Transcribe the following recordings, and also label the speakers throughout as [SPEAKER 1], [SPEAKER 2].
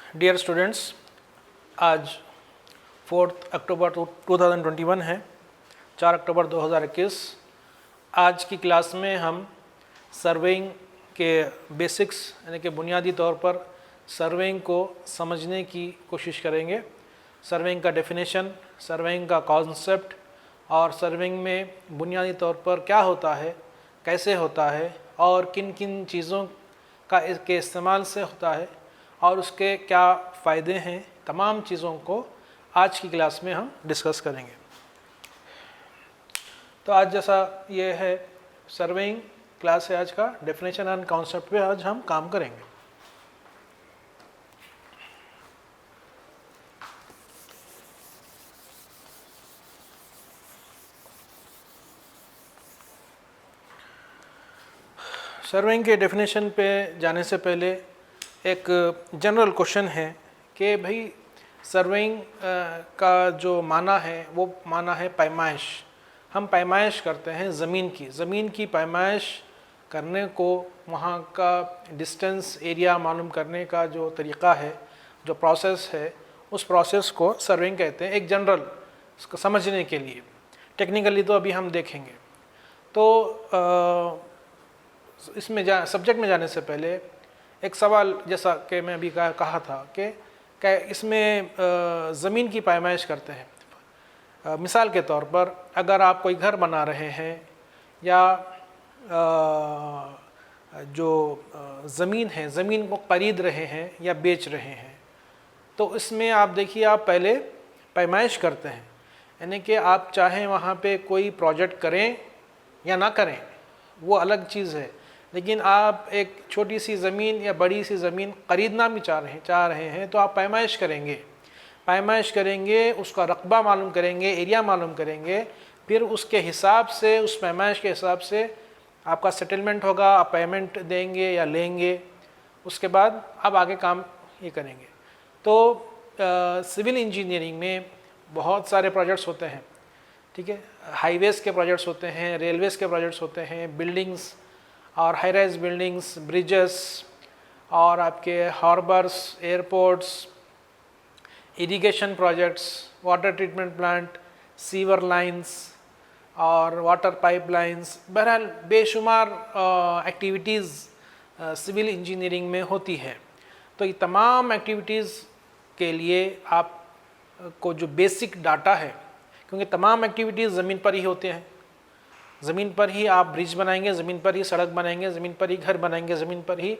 [SPEAKER 1] Dear students, आज 4 अक्टूबर 2021 है, 4 अक्टूबर 2021। आज की क्लास में हम सर्वेइंग के बेसिक्स यानी कि बुनियादी तौर पर सर्वेइंग को समझने की कोशिश करेंगे। सर्वेइंग का डेफिनेशन, सर्वेइंग का कॉन्सेप्ट और सर्वेइंग में बुनियादी तौर पर क्या होता है, कैसे होता है और किन किन चीज़ों का इसके इस्तेमाल से होता है और उसके क्या फ़ायदे हैं, तमाम चीज़ों को आज की क्लास में हम डिस्कस करेंगे। तो आज जैसा ये है सर्वेइंग क्लास है, आज का डेफिनेशन एंड कॉन्सेप्ट पे आज हम काम करेंगे। सर्वेइंग के डेफिनेशन पे जाने से पहले एक जनरल क्वेश्चन है कि भाई सर्वेइंग का जो माना है वो माना है पैमाइश। हम पैमाइश करते हैं ज़मीन की पैमाइश करने को, वहाँ का डिस्टेंस एरिया मालूम करने का जो तरीक़ा है, जो प्रोसेस है, उस प्रोसेस को सर्वेइंग कहते हैं। एक जनरल इसको समझने के लिए, टेक्निकली तो अभी हम देखेंगे। तो इसमें सब्जेक्ट में जाने से पहले एक सवाल, जैसा कि मैं अभी कहा था कि इसमें ज़मीन की पैमाइश करते हैं। मिसाल के तौर पर अगर आप कोई घर बना रहे हैं या जो ज़मीन है, ज़मीन को खरीद रहे हैं या बेच रहे हैं, तो इसमें आप देखिए, आप पहले पैमाइश करते हैं, यानी कि आप चाहें वहाँ पे कोई प्रोजेक्ट करें या ना करें, वो अलग चीज़ है। लेकिन आप एक छोटी सी ज़मीन या बड़ी सी ज़मीन ख़रीदना भी चाह रहे हैं तो आप पैमाइश करेंगे, उसका रकबा मालूम करेंगे, एरिया मालूम करेंगे, फिर उसके हिसाब से, उस पैमाइश के हिसाब से आपका सेटलमेंट होगा, आप पेमेंट देंगे या लेंगे, उसके बाद आप आगे काम ये करेंगे। तो सिविल इंजीनियरिंग में बहुत सारे प्रोजेक्ट्स होते हैं, ठीक है। हाईवेज़ के प्रोजेक्ट्स होते हैं, रेलवेज़ के प्रोजेक्ट्स होते हैं, बिल्डिंग्स और हाई राइज बिल्डिंग्स, ब्रिजेस और आपके harbours, airports, irrigation projects, water treatment plant, sewer lines और वाटर पाइपलाइंस, बहरहाल बेशुमार एक्टिविटीज़ सिविल इंजीनियरिंग में होती है। तो ये तमाम एक्टिविटीज़ के लिए आप को जो बेसिक डाटा है, क्योंकि तमाम एक्टिविटीज़ ज़मीन पर ही होते हैं, ज़मीन पर ही आप ब्रिज बनाएंगे, ज़मीन पर ही सड़क बनाएंगे, ज़मीन पर ही घर बनाएंगे, ज़मीन पर ही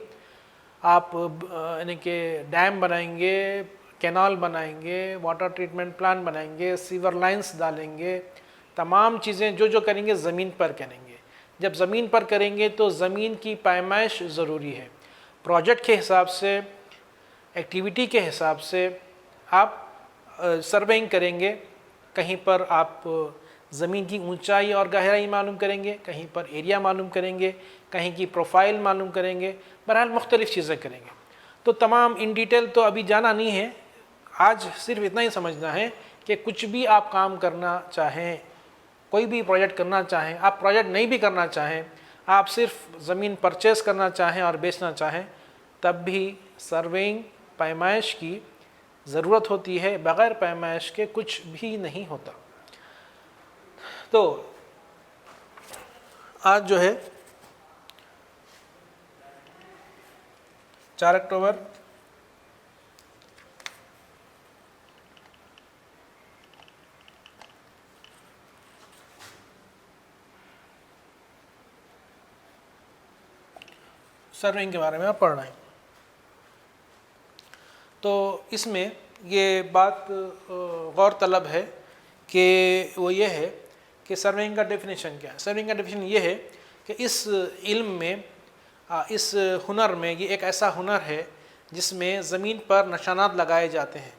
[SPEAKER 1] आप यानी कि डैम बनाएंगे, कैनाल बनाएंगे, वाटर ट्रीटमेंट प्लांट बनाएंगे, सीवर लाइंस डालेंगे, तमाम चीज़ें जो करेंगे ज़मीन पर करेंगे। जब ज़मीन पर करेंगे तो ज़मीन की पैमाइश ज़रूरी है। प्रोजेक्ट के हिसाब से, एक्टिविटी के हिसाब से आप सर्वेइंग करेंगे। कहीं पर आप ज़मीन की ऊंचाई और गहराई मालूम करेंगे, कहीं पर एरिया मालूम करेंगे, कहीं की प्रोफाइल मालूम करेंगे, बहरहाल मुख्तलिफ़ चीज़ें करेंगे। तो तमाम इन डिटेल तो अभी जाना नहीं है, आज सिर्फ इतना ही समझना है कि कुछ भी आप काम करना चाहें, कोई भी प्रोजेक्ट करना चाहें, आप प्रोजेक्ट नहीं भी करना चाहें, आप सिर्फ ज़मीन परचेज़ करना चाहें और बेचना चाहें, तब भी सर्वेइंग पैमाइश की ज़रूरत होती है। बग़ैर पैमाइश के कुछ भी नहीं होता। तो आज जो है 4 अक्टूबर सर्वेइंग के बारे में आप पढ़ रहे हैं। तो इसमें ये बात गौर तलब है कि वो ये है कि सर्वेइंग का डेफिनेशन क्या है। सर्वेइंग का डेफिनेशन ये है कि इस इल्म में, इस हुनर में, ये एक ऐसा हुनर है जिसमें ज़मीन पर निशानात लगाए जाते हैं,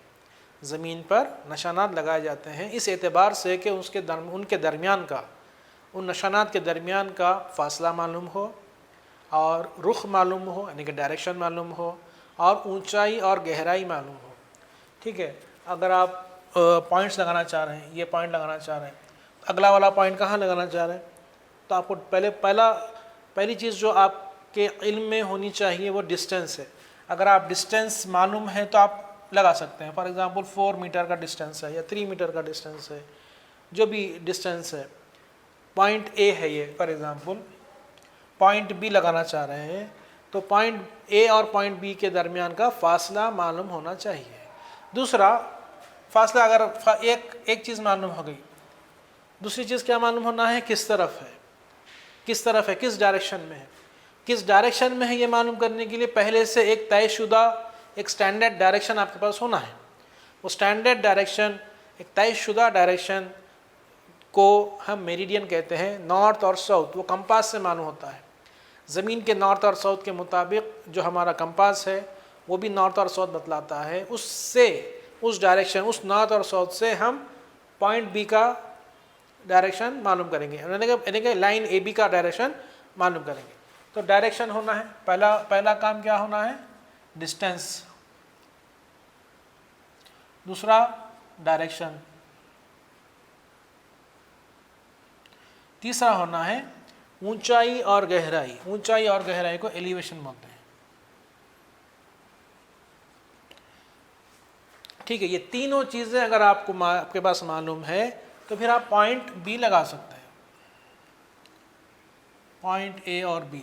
[SPEAKER 1] ज़मीन पर निशानात लगाए जाते हैं इस एतबार से कि उनके दरमियान का, उन निशानात के दरमियान का फ़ासला मालूम हो और रुख मालूम हो, यानी कि डायरेक्शन मालूम हो, और ऊंचाई और गहराई मालूम हो, ठीक है। अगर आप पॉइंट्स लगाना चाह रहे हैं, ये पॉइंट लगाना चाह रहे हैं, अगला वाला पॉइंट कहाँ लगाना चाह रहे हैं, तो आपको पहली चीज़ जो आपके इल्म में होनी चाहिए वो डिस्टेंस है। अगर आप डिस्टेंस मालूम है तो आप लगा सकते हैं। फॉर एग्जांपल 4 मीटर का डिस्टेंस है या 3 मीटर का डिस्टेंस है, जो भी डिस्टेंस है, पॉइंट ए है ये, फॉर एग्जांपल पॉइंट बी लगाना चाह रहे हैं, तो पॉइंट ए और पॉइंट बी के दरमियान का फासला मालूम होना चाहिए। दूसरा फासला, अगर एक चीज़ मालूम हो गई, दूसरी चीज़ क्या मालूम होना है, किस तरफ है, किस तरफ है, किस डायरेक्शन में है। किस डायरेक्शन में है ये मालूम करने के लिए पहले से एक तयशुदा एक स्टैंडर्ड डायरेक्शन आपके पास होना है। वो स्टैंडर्ड डायरेक्शन, एक तयशुदा डायरेक्शन को हम मेरिडियन कहते हैं, नॉर्थ और साउथ, वो कंपास से मालूम होता है। ज़मीन के नॉर्थ और साउथ के मुताबिक जो हमारा कंपास है वो भी नॉर्थ और साउथ बतलाता है। उससे, उस डायरेक्शन, उस नॉर्थ और साउथ से हम पॉइंट बी का डायरेक्शन मालूम करेंगे, यानी कि लाइन ए बी का डायरेक्शन मालूम करेंगे। तो डायरेक्शन होना है, पहला काम क्या होना है, डिस्टेंस। दूसरा डायरेक्शन। तीसरा होना है ऊंचाई और गहराई। ऊंचाई और गहराई को एलिवेशन बोलते हैं। ठीक है, ये तीनों चीज़ें अगर आपके पास मालूम है तो फिर आप पॉइंट बी लगा सकते हैं, पॉइंट ए और बी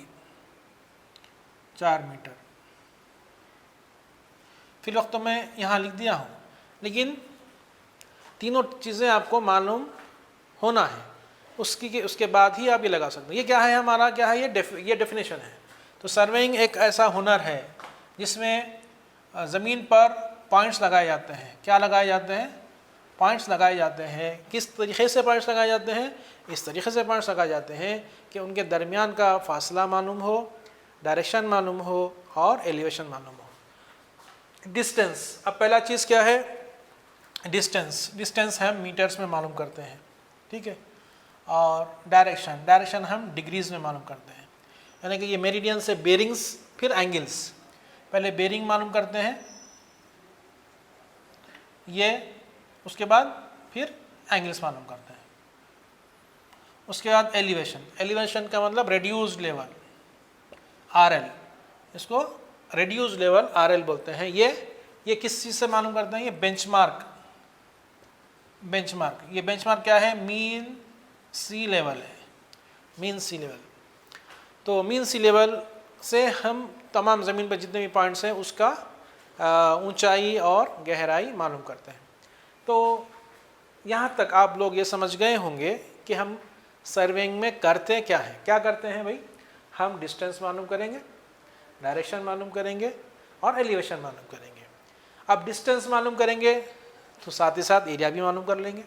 [SPEAKER 1] 4 मीटर। फिर वक्त तो मैं यहाँ लिख दिया हूँ, लेकिन तीनों चीज़ें आपको मालूम होना है, उसके बाद ही आप ये लगा सकते हैं। ये क्या है हमारा, क्या है ये डेफिनेशन है। तो सर्वेइंग एक ऐसा हुनर है जिसमें ज़मीन पर पॉइंट्स लगाए जाते हैं। क्या लगाए जाते हैं, पॉइंट्स लगाए जाते हैं। किस तरीके से पॉइंट्स लगाए जाते हैं, इस तरीके से पॉइंट्स लगाए जाते हैं कि उनके दरमियान का फासला मालूम हो, डायरेक्शन मालूम हो और एलिवेशन मालूम हो। डिस्टेंस, अब पहला चीज़ क्या है, डिस्टेंस हम मीटर्स में मालूम करते हैं, ठीक है। और डायरेक्शन हम डिग्रीज में मालूम करते हैं, यानी कि ये मेरिडियन से बेरिंग्स, फिर एंगल्स। पहले बेरिंग मालूम करते हैं ये, उसके बाद फिर एंगल्स मालूम करते हैं। उसके बाद एलिवेशन का मतलब रेड्यूस्ड लेवल, RL, इसको रेड्यूस्ड लेवल RL बोलते हैं। ये किस चीज़ से मालूम करते हैं, ये बेंचमार्क। ये बेंचमार्क क्या है, मीन सी लेवल है, मीन सी लेवल। तो मीन सी लेवल से हम तमाम ज़मीन पर जितने भी पॉइंट्स हैं उसका ऊंचाई और गहराई मालूम करते हैं। तो यहाँ तक आप लोग ये समझ गए होंगे कि हम सर्वेइंग में करते क्या हैं। क्या करते हैं भाई, हम डिस्टेंस मालूम करेंगे, डायरेक्शन मालूम करेंगे और एलिवेशन मालूम करेंगे। अब डिस्टेंस मालूम करेंगे तो साथ ही साथ एरिया भी मालूम कर लेंगे।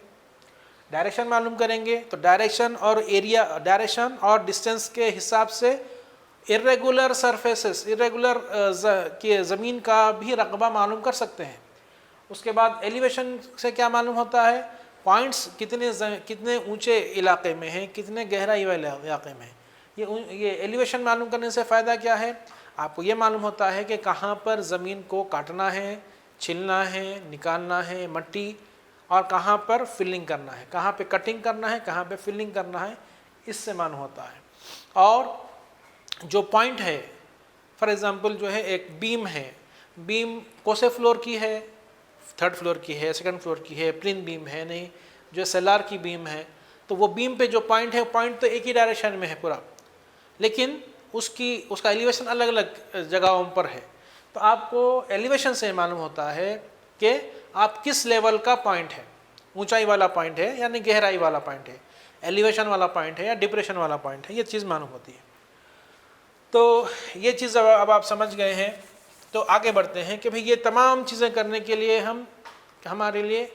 [SPEAKER 1] डायरेक्शन मालूम करेंगे तो डायरेक्शन और डिस्टेंस के हिसाब से इर्रेगुलर सरफेसेस, के ज़मीन का भी रकबा मालूम कर सकते हैं। उसके बाद एलिवेशन से क्या मालूम होता है, पॉइंट्स कितने ऊंचे इलाके में हैं, कितने गहराई वाले इलाके में हैं। ये एलिवेशन मालूम करने से फ़ायदा क्या है, आपको ये मालूम होता है कि कहाँ पर ज़मीन को काटना है, छिलना है, निकालना है मट्टी, और कहाँ पर फिलिंग करना है, कहाँ पे कटिंग करना है, कहाँ पे फिलिंग करना है, इससे मालूम होता है। और जो पॉइंट है, फॉर एग्ज़ाम्पल जो है एक बीम है, बीम कौन से फ्लोर की है, 3rd फ्लोर की है, 2nd फ्लोर की है, प्लिन बीम है नहीं, जो सेलार की बीम है, तो वो बीम पे जो पॉइंट है, पॉइंट तो एक ही डायरेक्शन में है पूरा, लेकिन उसका एलिवेशन अलग अलग जगहों पर है। तो आपको एलिवेशन से मालूम होता है कि आप किस लेवल का पॉइंट है, ऊंचाई वाला पॉइंट है यानी गहराई वाला पॉइंट है, एलिवेशन वाला पॉइंट है या डिप्रेशन वाला पॉइंट है, ये चीज़ मालूम होती है। तो ये चीज़ अब आप समझ गए हैं, तो आगे बढ़ते हैं कि भाई ये तमाम चीज़ें करने के लिए हमारे लिए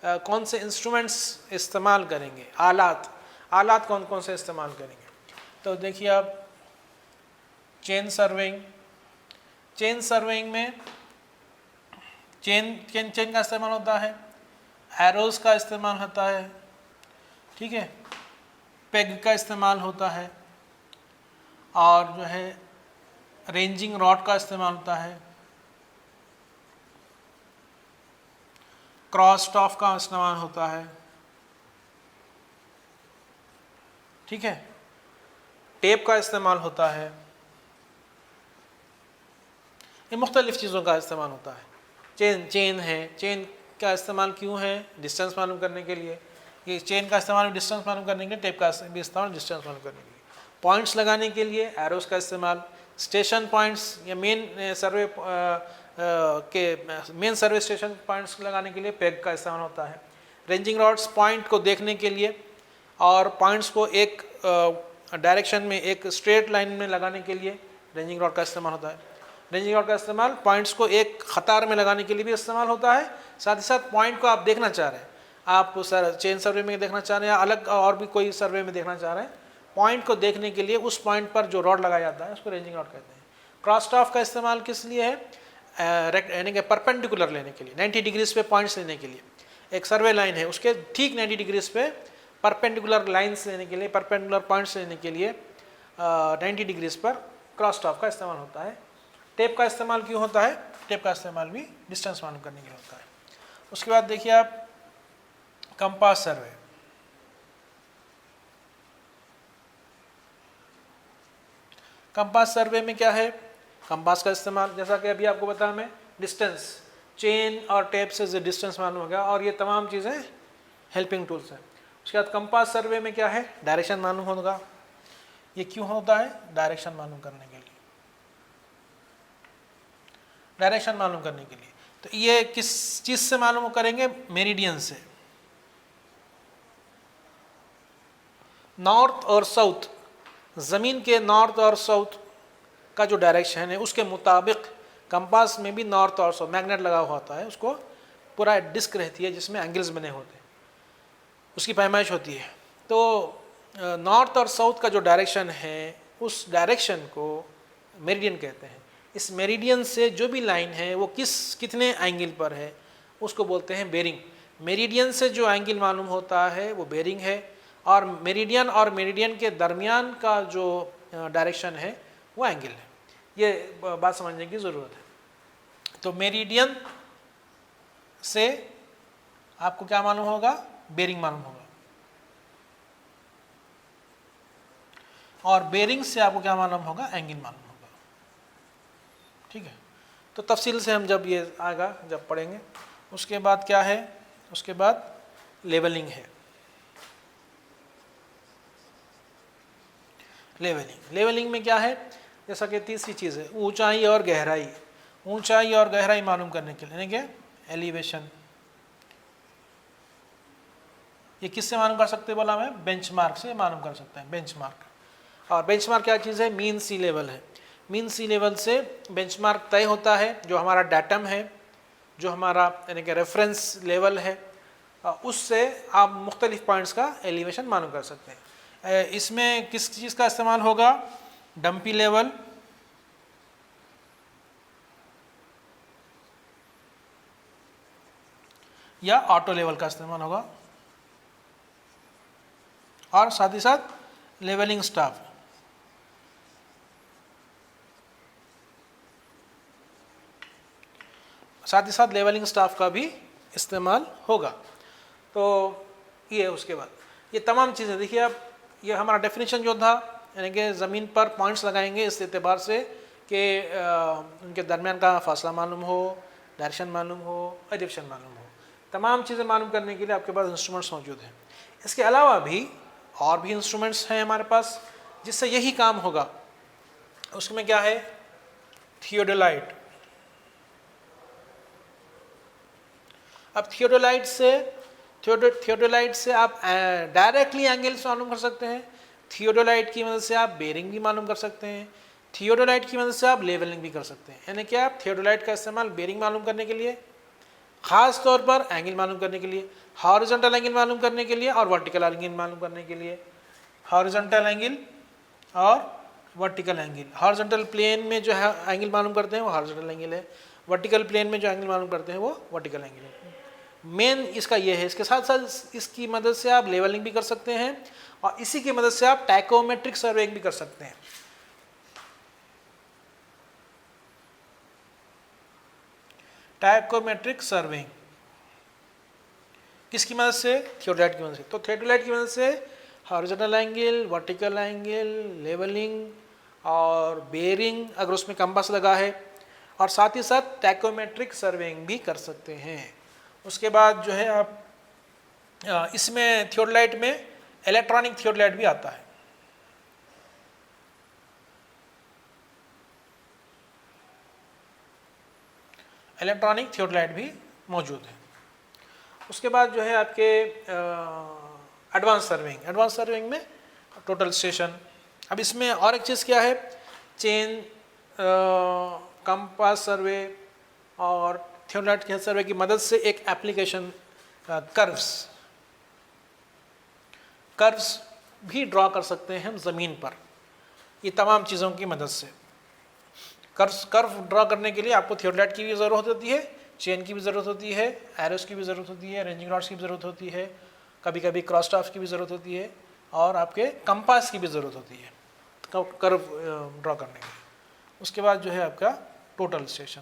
[SPEAKER 1] कौन से इंस्ट्रूमेंट्स इस्तेमाल करेंगे, आलात कौन कौन से इस्तेमाल करेंगे। तो देखिए आप, चेन सर्वेइंग में चेन का इस्तेमाल होता है, एरोज़ का इस्तेमाल होता है, ठीक है, पेग का इस्तेमाल होता है, और जो है रेंजिंग रॉड का इस्तेमाल होता है, क्रॉस स्टॉफ का इस्तेमाल होता है, ठीक है, टेप का इस्तेमाल होता है। ये मुख्तलिफ़ चीज़ों का इस्तेमाल होता है। चेन है, चेन का इस्तेमाल क्यों है? डिस्टेंस मालूम करने के लिए। ये चेन का इस्तेमाल डिस्टेंस मालूम करने के लिए, टेप का भी इस्तेमाल डिस्टेंस मालूम करने के लिए। पॉइंट्स लगाने के लिए एरोस का इस्तेमाल, स्टेशन पॉइंट्स या मेन सर्वे स्टेशन पॉइंट्स लगाने के लिए पेग का इस्तेमाल होता है। रेंजिंग रॉड्स पॉइंट को देखने के लिए और पॉइंट्स को एक डायरेक्शन में, एक स्ट्रेट लाइन में लगाने के लिए रेंजिंग रॉड का इस्तेमाल होता है। रेंजिंग रॉड का इस्तेमाल पॉइंट्स को एक कतार में लगाने के लिए भी इस्तेमाल होता है। साथ ही साथ पॉइंट को आप देखना चाह रहे हैं, आप चेन सर्वे में देखना चाह रहे हैं या अलग और भी कोई सर्वे में देखना चाह रहे हैं, पॉइंट को देखने के लिए उस पॉइंट पर जो रॉड लगाया जाता है उसको रेंजिंग रॉड कहते हैं। क्रॉस स्टाफ का इस्तेमाल किस लिए है? यानी कि परपेंडिकुलर लेने के लिए, 90 डिग्रीज पे पॉइंट्स लेने के लिए। एक सर्वे लाइन है, उसके ठीक 90 डिग्रीज पे परपेंडिकुलर लाइन्स लेने के लिए, परपेंडिकुलर पॉइंट्स लेने के लिए 90 डिग्रीज पर क्रॉस स्टाफ का इस्तेमाल होता है। टेप का इस्तेमाल क्यों होता है? टेप का इस्तेमाल भी डिस्टेंस मालूम करने के लिए होता है। उसके बाद देखिए आप कंपास सर्वे। कंपास सर्वे में क्या है? कंपास का इस्तेमाल, जैसा कि अभी आपको बताया मैं, डिस्टेंस, चेन और टेप से डिस्टेंस मालूम हो गया और ये तमाम चीज़ें हेल्पिंग टूल्स हैं। उसके बाद कंपास सर्वे में क्या है? डायरेक्शन मालूम होगा। ये क्यों होता है? डायरेक्शन मालूम करने के लिए, डायरेक्शन मालूम करने के लिए। तो ये किस चीज़ से मालूम करेंगे? मेरिडियन से। नॉर्थ और साउथ, ज़मीन के नॉर्थ और साउथ का जो डायरेक्शन है उसके मुताबिक कंपास में भी नॉर्थ और साउथ मैग्नेट लगा हुआ होता है, उसको पूरा डिस्क रहती है जिसमें एंगल्स बने होते हैं, उसकी पैमाइश होती है। तो नॉर्थ और साउथ का जो डायरेक्शन है उस डायरेक्शन को मेरिडियन कहते हैं। इस मेरिडियन से जो भी लाइन है वो कितने एंगल पर है उसको बोलते हैं बेरिंग। मेरिडियन से जो एंगल मालूम होता है वो बेरिंग है, और मेरिडियन के दरमियान का जो डायरेक्शन है वो एंगल है। ये बात समझने की ज़रूरत है। तो मेरिडियन से आपको क्या मालूम होगा? बेरिंग मालूम होगा। और बेरिंग से आपको क्या मालूम होगा? एंगल मालूम होगा। ठीक है, तो तफसील से हम जब ये आएगा, जब पढ़ेंगे। उसके बाद क्या है? उसके बाद लेवलिंग है। लेवलिंग में क्या है? जैसा कि तीसरी चीज़ है ऊंचाई और गहराई। ऊंचाई और गहराई मालूम करने के लिए, यानी कि एलिवेशन, ये किससे मालूम कर सकते हैं? बोला मैं, बेंचमार्क से मालूम कर सकते हैं। बेंचमार्क, और बेंचमार्क क्या चीज़ है? मीन सी लेवल है। मीन सी लेवल से बेंचमार्क तय होता है। जो हमारा डाटम है, जो हमारा यानी कि रेफरेंस लेवल है, उससे आप मुख्तलिफ पॉइंट्स का एलिवेशन मालूम कर सकते हैं। इसमें किस चीज़ का इस्तेमाल होगा? डंपी लेवल, या ऑटो लेवल का इस्तेमाल होगा, और साथ ही साथ लेवलिंग स्टाफ। साथ ही साथ लेवलिंग स्टाफ का भी इस्तेमाल होगा। तो ये उसके बाद ये तमाम चीज़ें देखिए आप, ये हमारा डेफिनेशन जो था, यानी कि ज़मीन पर पॉइंट्स लगाएंगे इस एतबार से कि उनके दरमियान का फासला मालूम हो, डायरेक्शन मालूम हो, एलिवेशन मालूम हो। तमाम चीज़ें मालूम करने के लिए आपके पास इंस्ट्रूमेंट्स मौजूद हैं। इसके अलावा भी और भी इंस्ट्रूमेंट्स हैं हमारे पास जिससे यही काम होगा। उसमें क्या है? थियोडोलाइट। अब थियोडोलाइट से आप डायरेक्टली एंगल्स मालूम कर सकते हैं। थियोडोलाइट की मदद से आप बेरिंग भी मालूम कर सकते हैं। थियोडोलाइट की मदद से आप लेवलिंग भी कर सकते हैं। यानी कि आप थियोडोलाइट का इस्तेमाल बेरिंग मालूम करने के लिए, ख़ास तौर पर एंगल मालूम करने के लिए, हॉरिजॉन्टल एंगल मालूम करने के लिए और वर्टिकल एंगल मालूम करने के लिए। हॉरिजॉन्टल एंगल और वर्टिकल एंगल, हॉरिजॉन्टल प्लेन में जो है एंगल मालूम करते हैं वो हॉरिजॉन्टल एंगल है, वर्टिकल प्लेन में जो एंगल मालूम करते हैं वो वर्टिकल एंगल है। मेन इसका ये है। इसके साथ साथ इसकी मदद से आप लेवलिंग भी कर सकते हैं और इसी की मदद से आप टैकोमेट्रिक सर्वेइंग भी कर सकते हैं। टैकोमेट्रिक सर्वेइंग किसकी मदद से? थियोडोलाइट की मदद से। तो थियोडोलाइट की मदद से horizontal angle, vertical angle, levelling और बेरिंग, अगर उसमें कंपास लगा है, और साथ ही साथ टैकोमेट्रिक सर्वेइंग भी कर सकते हैं। उसके बाद जो है आप इसमें थियोडोलाइट में इलेक्ट्रॉनिक थियोडोलाइट भी आता है। इलेक्ट्रॉनिक थियोडोलाइट भी मौजूद है। उसके बाद जो है आपके एडवांस सर्विंग में टोटल स्टेशन। अब इसमें और एक चीज़ क्या है, चेन कंपास सर्वे और थियोडोलाइट के सर्वे की मदद से एक एप्लीकेशन कर्व्स भी ड्रॉ कर सकते हैं हम ज़मीन पर, ये तमाम चीज़ों की मदद से। कर्व ड्रॉ करने के लिए आपको थियोडोलाइट की भी ज़रूरत होती है, चेन की भी ज़रूरत होती है, एरोस की भी ज़रूरत होती है, रेंजिंग रॉड्स की भी ज़रूरत होती है, कभी कभी क्रॉस स्टाफ की भी ज़रूरत होती है, और आपके कंपास की भी ज़रूरत होती है कर्व ड्रॉ करने के लिए। उसके बाद जो है आपका टोटल स्टेशन।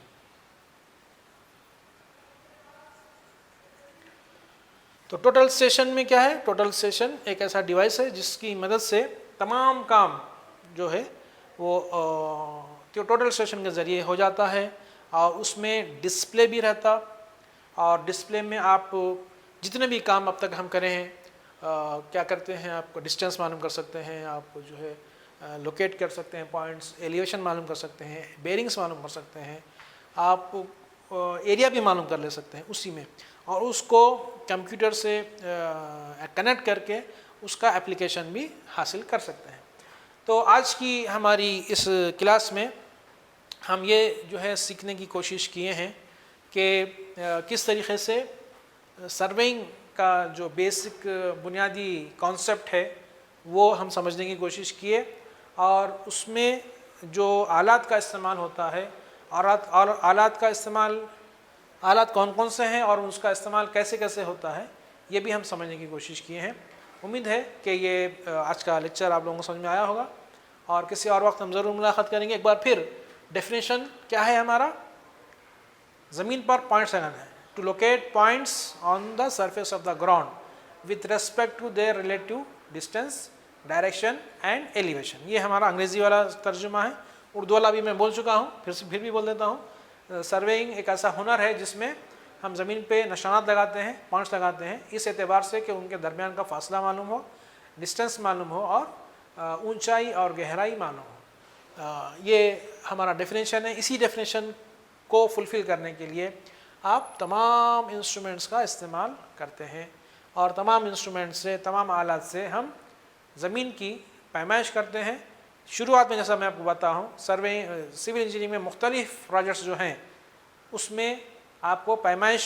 [SPEAKER 1] तो टोटल स्टेशन में क्या है, टोटल स्टेशन एक ऐसा डिवाइस है जिसकी मदद से तमाम काम जो है वो टोटल स्टेशन के ज़रिए हो जाता है, और उसमें डिस्प्ले भी रहता, और डिस्प्ले में आप जितने भी काम अब तक हम करे हैं, क्या करते हैं, आप डिस्टेंस मालूम कर सकते हैं, आप जो है लोकेट कर सकते हैं पॉइंट्स, एलिवेशन मालूम कर सकते हैं, बेरिंग्स मालूम कर सकते हैं, आप एरिया भी मालूम कर ले सकते हैं उसी में, और उसको कंप्यूटर से कनेक्ट करके उसका एप्लीकेशन भी हासिल कर सकते हैं। तो आज की हमारी इस क्लास में हम ये जो है सीखने की कोशिश किए हैं कि किस तरीक़े से सर्वेइंग का जो बेसिक बुनियादी कॉन्सेप्ट है वो हम समझने की कोशिश किए, और उसमें जो आलात का इस्तेमाल होता है और आलात का इस्तेमाल, आलात कौन कौन से हैं और उसका इस्तेमाल कैसे कैसे होता है, ये भी हम समझने की कोशिश किए हैं। उम्मीद है कि ये आज का लेक्चर आप लोगों को समझ में आया होगा, और किसी और वक्त हम ज़रूर मुलाकात करेंगे। एक बार फिर डेफिनेशन क्या है हमारा, ज़मीन पर पॉइंट्स लगाना है, to locate points on the surface of the ground with respect to their relative distance, direction and elevation. ये हमारा अंग्रेज़ी वाला तर्जुमा है। उर्दू वाला भी मैं बोल चुका हूँ, फिर भी बोल देता हूँ। सर्वेइंग एक ऐसा हुनर है जिसमें हम ज़मीन पे निशानात लगाते हैं, पॉइंट्स लगाते हैं, इस एतबार से कि उनके दरमियान का फासला मालूम हो, डिस्टेंस मालूम हो, और ऊंचाई और गहराई मालूम हो। ये हमारा डेफिनेशन है। इसी डेफिनेशन को फुलफ़िल करने के लिए आप तमाम इंस्ट्रूमेंट्स का इस्तेमाल करते हैं, और तमाम इंस्ट्रूमेंट से, तमाम आलात से हम ज़मीन की पैमाइश करते हैं। शुरुआत में जैसा मैं आपको बताऊँ, सिविल इंजीनियरिंग में मुख्तलिफ़ प्रोजेक्ट्स जो हैं उसमें आपको पैमाइश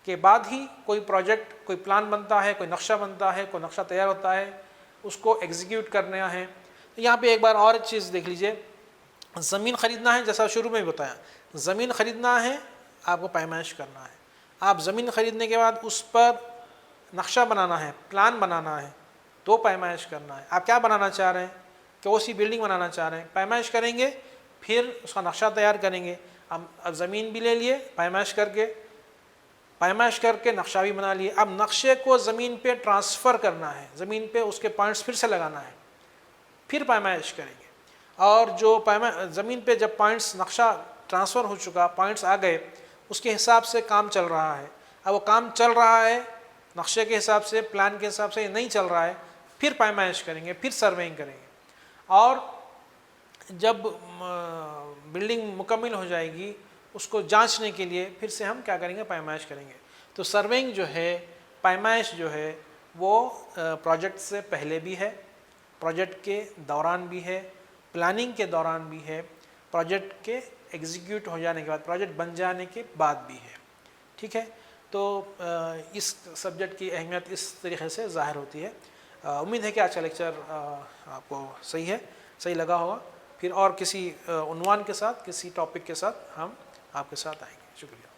[SPEAKER 1] के बाद ही कोई प्रोजेक्ट, कोई प्लान बनता है, कोई नक्शा बनता है, कोई नक्शा तैयार होता है, उसको एग्जीक्यूट करना है। तो यहाँ पे एक बार और चीज़ देख लीजिए, ज़मीन ख़रीदना है, जैसा शुरू में भी बताया, ज़मीन ख़रीदना है, आपको पैमाइश करना है। आप ज़मीन ख़रीदने के बाद उस पर नक्शा बनाना है, प्लान बनाना है, तो पैमाइश करना है। आप क्या बनाना चाह रहे हैं, कौन सी बिल्डिंग बनाना चाह रहे हैं, पैमाइश करेंगे, फिर उसका नक्शा तैयार करेंगे। अब ज़मीन भी ले लिए, पैमाइश करके नक्शा भी बना लिए। अब नक्शे को ज़मीन पे ट्रांसफ़र करना है, ज़मीन पे उसके पॉइंट्स फिर से लगाना है, फिर पैमाइश करेंगे। और जो ज़मीन पे जब पॉइंट्स, नक्शा ट्रांसफ़र हो चुका, पॉइंट्स आ गए, उसके हिसाब से काम चल रहा है। अब वो काम चल रहा है नक्शे के हिसाब से, प्लान के हिसाब से नहीं चल रहा है, फिर पैमाइश करेंगे, फिर सर्वेइंग करेंगे, और जब बिल्डिंग मुकम्मल हो जाएगी उसको जांचने के लिए फिर से हम क्या करेंगे, पैमाइश करेंगे। तो सर्वेइंग जो है, पैमाइश जो है, वो प्रोजेक्ट से पहले भी है, प्रोजेक्ट के दौरान भी है, प्लानिंग के दौरान भी है, प्रोजेक्ट के एग्जीक्यूट हो जाने के बाद, प्रोजेक्ट बन जाने के बाद भी है। ठीक है, तो इस सब्जेक्ट की अहमियत इस तरीके से ज़ाहिर होती है। उम्मीद है कि आज का लेक्चर आपको सही लगा होगा। फिर और किसी उन्वान के साथ, किसी टॉपिक के साथ हम आपके साथ आएंगे। शुक्रिया।